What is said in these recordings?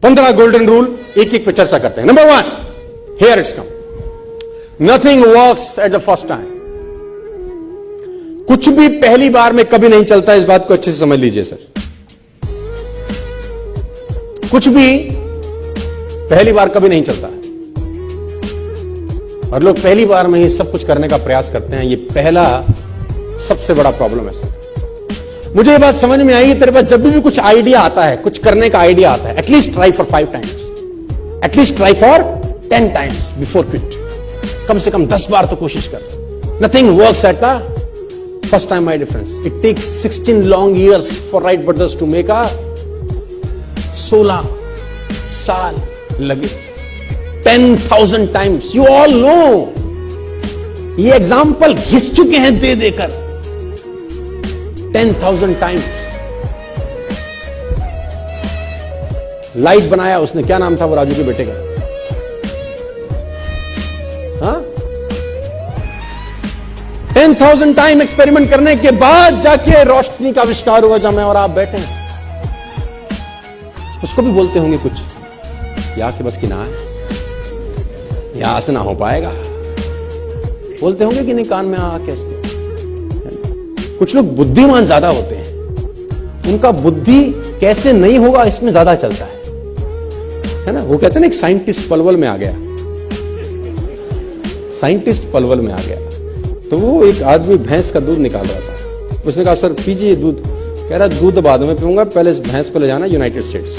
15 golden rule एक एक पे चर्चा करते हैं। Number 1, here it's come, nothing works at the first time. कुछ भी पहली बार में कभी नहीं चलता, इस बात को अच्छे से समझ लीजिए सर। कुछ भी पहली बार कभी नहीं चलता, और लोग पहली बार में ही सब कुछ करने का प्रयास करते हैं। ये पहला सबसे बड़ा प्रॉब्लम है सर। मुझे ये बात समझ में आई, तेरे पास जब भी कुछ आइडिया आता है, कुछ करने का आइडिया आता है, at least try for 5 times, at least try for 10 times before quit. कम से कम 10 बार तो कोशिश कर। Nothing works at the first time, my difference. It takes 16 long years for Wright brothers to make a 16 साल लगे, 10,000 टाइम्स। यू ऑल नो, ये एग्जाम्पल घिस चुके हैं दे देकर 10,000 टाइम्स। लाइट बनाया उसने, क्या नाम था वो राजू के बेटे का? हाँ, 10,000 टाइम एक्सपेरिमेंट करने के बाद जाके रोशनी का आविष्कार हुआ, जहां मैं और आप बैठे हैं। उसको भी बोलते होंगे कुछ, या कि बस की ना है, यहां से ना हो पाएगा। बोलते होंगे कि नहीं कान में आके। कुछ लोग बुद्धिमान ज्यादा होते हैं, उनका बुद्धि कैसे नहीं होगा इसमें ज्यादा चलता है ना। वो कहते हैं ना, एक साइंटिस्ट पलवल में आ गया, साइंटिस्ट पलवल में आ गया, तो वो एक आदमी भैंस का दूध निकाल रहा था। उसने कहा सर पीजिए दूध। कह रहा दूध बाद में पीऊंगा, पहले इस भैंस को ले जाना यूनाइटेड स्टेट्स।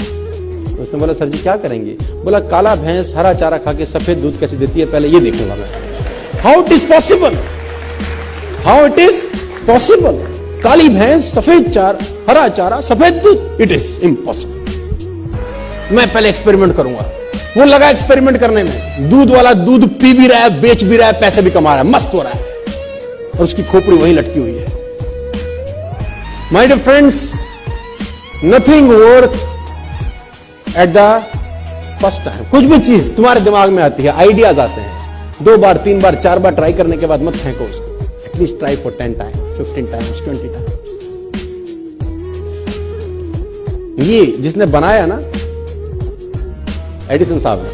उसने बोला सर जी क्या करेंगे? बोला काला भैंस हरा चारा खा के सफेद दूध कैसे देती है, पहले ये देखूंगा मैं। How it is possible, how it is possible? काली भैंस, सफेद चार, हरा चारा, सफेद दूध, इट इज इम्पॉसिबल। मैं पहले एक्सपेरिमेंट करूंगा। वो लगा एक्सपेरिमेंट करने में, दूध वाला दूध पी भी रहा है, बेच भी रहा है, पैसे भी कमा रहा है, मस्त हो रहा है, और उसकी खोपड़ी वहीं लटकी हुई है। My dear friends, nothing work at the first time. कुछ भी चीज तुम्हारे दिमाग में आती है, आइडियाज आते हैं, 2 बार 3 बार 4 बार ट्राई करने के बाद मत फेंको उसको। At least try for 10 times, 15 times, 20 times. ये जिसने बनाया ना, एडिसन साहब ने,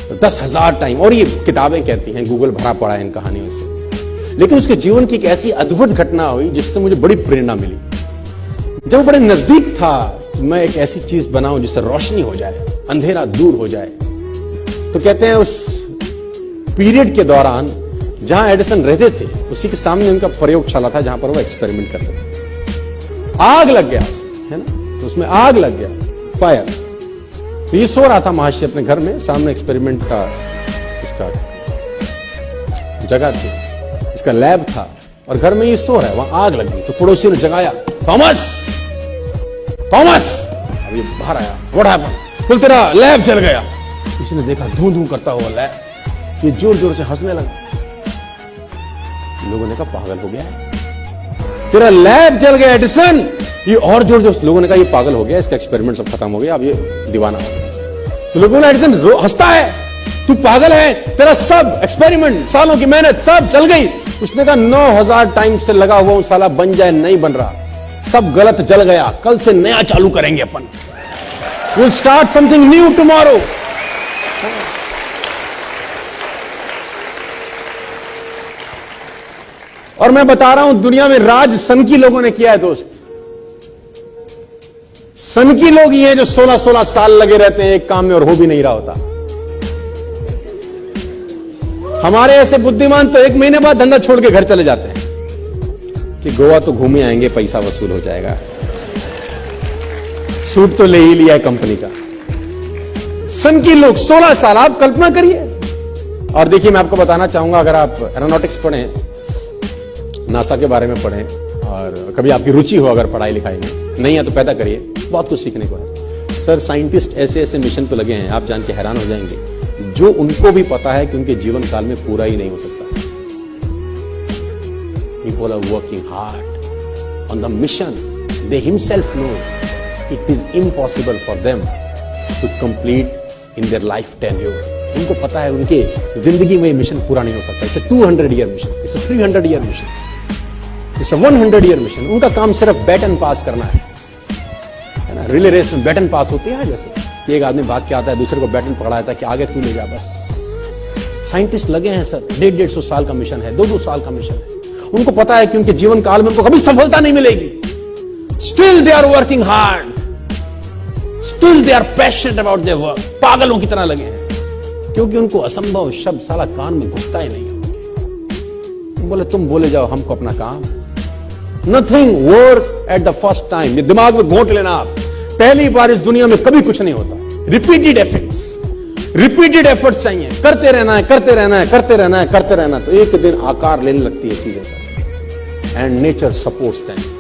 तो 10,000 टाइम, और ये किताबें कहती हैं, गूगल भरा पड़ा है इन कहानियों से। लेकिन उसके जीवन की एक ऐसी अद्भुत घटना हुई जिससे मुझे बड़ी प्रेरणा मिली। जब वो बड़े नजदीक था, मैं एक ऐसी चीज बनाऊं जिससे रोशनी हो जाए, अंधेरा दूर हो जाए, तो कहते हैं उस पीरियड के दौरान जहां एडिसन रहते थे, उसी के सामने उनका प्रयोगशाला था जहां पर वो एक्सपेरिमेंट करते थे। आग लग गया उसमें, है ना, तो उसमें आग लग गया, फायर। तो ये सो रहा था महाशय अपने घर में, सामने एक्सपेरिमेंट का इसका जगह थी, इसका लैब था, और घर में ये सो रहा है, वहां आग लग गई। तो पड़ोसियों ने जगाया, थॉमस थॉमस। अब ये बाहर आया, व्हाट हैपेंड? बोल तेरा लैब जल गया। किसी ने देखा धू धू करता हुआ लैब, ये जोर जोर से हंसने लगा। लोगों ने कहा पागल हो गया है, तेरा लैब जल गया एडिसन। ये और जोर जोर, लोगों ने कहा ये पागल हो गया, इसका एक्सपेरिमेंट सब खत्म हो गया, अब ये दीवाना हो गया। तो लोगों ने, एडिसन हंसता है, तू पागल है, तेरा सब एक्सपेरिमेंट, सालों की मेहनत सब जल गई। उसने कहा 9,000 टाइम से लगा हुआ साला बन जाए, नहीं बन रहा, सब गलत जल गया, कल से नया चालू करेंगे अपन। Will start something new tomorrow. और मैं बता रहा हूं, दुनिया में राज सनकी लोगों ने किया है दोस्त। सनकी लोग ये हैं जो 16-16 साल लगे रहते हैं एक काम में और हो भी नहीं रहा होता। हमारे ऐसे बुद्धिमान तो 1 महीने बाद धंधा छोड़ के घर चले जाते हैं कि गोवा तो घूमे आएंगे, पैसा वसूल हो जाएगा, सूट तो ले ही लिया है कंपनी का। सनकी लोग 16 साल, आप कल्पना करिए। और देखिए, मैं आपको बताना चाहूंगा, अगर आप एरोनॉटिक्स पढ़ें, नासा के बारे में पढ़ें, और कभी आपकी रुचि हो अगर पढ़ाई लिखाई में, नहीं है तो पैदा करिए, बहुत कुछ सीखने को है। सर साइंटिस्ट ऐसे ऐसे मिशन तो लगे हैं, आप जान के हैरान हो जाएंगे, जो उनको भी पता है कि उनके जीवन काल में पूरा ही नहीं हो सकता। People are working hard on the mission. They himself knows it is impossible for them to complete in their life tenure. उनको पता है उनके जिंदगी में मिशन पूरा नहीं हो सकता। It's a 200-year mission. It's a 300-year mission. It's a 100-year mission. उनका काम सिर्फ बैटन पास करना है ना। रिले रेस में बैटन पास होती है ना, जैसे कि एक आदमी भाग के आता है, दूसरे को बैटन पकड़ाता है कि आगे तू ले जा बस। साइंटिस्ट लगे हैं सर, 150 साल का मिशन है, 2 साल का मिशन है। उनको पता है कि उनके जीवन काल में उनको कभी सफलता नहीं मिलेगी। Still they are working hard, still they are passionate about their work. पागलों की तरह लगे हैं, क्योंकि उनको असंभव शब्द साला कान में घुसता ही नहीं है। बोले तुम बोले जाओ, हमको अपना काम। Nothing work at the first time. ये दिमाग में घोंट लेना आप, पहली बार इस दुनिया में कभी कुछ नहीं होता। रिपीटेड एफर्ट्स चाहिए, करते रहना है, करते रहना है, करते रहना है, करते रहना, तो एक दिन आकार लेने लगती है चीजें सब। And nature supports them.